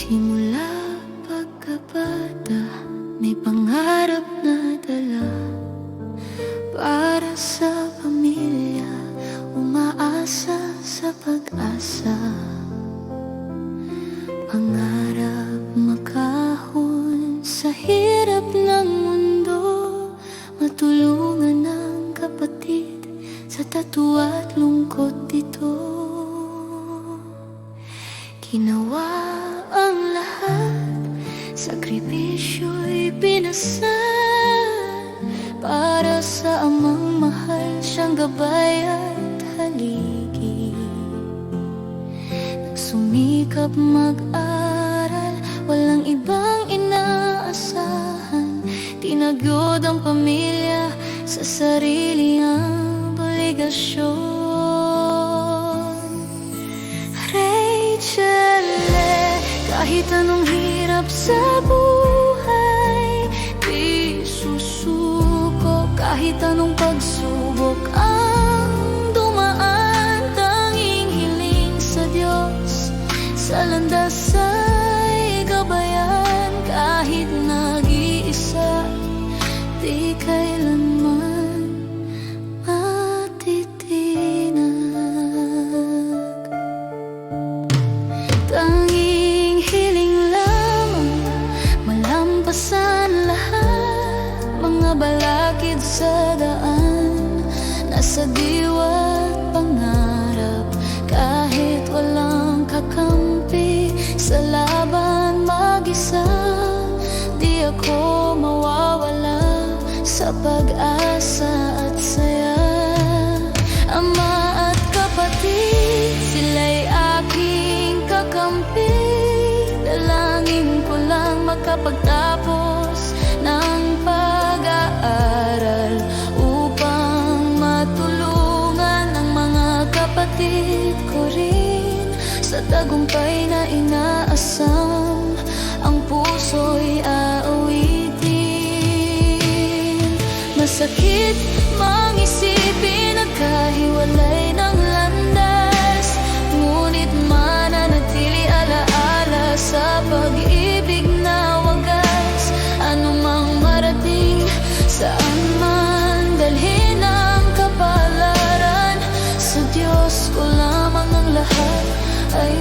Simula pagkabata, may pangarap na dala. Para sa pamilya, umaasa sa pag-asa. Pangarap makahon sa hirap ng mundo, matulungan ng kapatid sa tatwa at lungkot dito. Ginawa ang lahat, sakripisyo'y pinasan, para sa amang mahal siyang gabay at haligi. Nagsumikap mag-aral, walang ibang inaasahan, tinagod ang pamilya sa sarili ang obligasyon. Rachel, kahit anong hirap sa buhay, di susuko. Kahit anong pagsubok ang dumaan, tanging hiling sa Diyos, sa landas ay gabayan. Kahit nag-iisa, di kailanman matitinag. Tanging hiling lamang, malampasan lahat, mga balakid sa daan, nasa diwa't pangarap. Kahit walang kakampi sa laban mag-isa, di ako mawawala sa pag-asa at saya. Ama at kapatid, sila'y aking kakampi. Dalangin ko lang makapagtapos ng pag-aaral, upang matulungan ang mga kapatid ko rin sa tagumpay na inaasam. Ang puso'y aawitin. Masakit mang isipin na kahiwalay ng landas, ngunit mananatili alaala sa pag-ibig na wagas. Anumang marating, saan man dalhin ang kapalaran, sa Diyos ko lamang ang lahat ay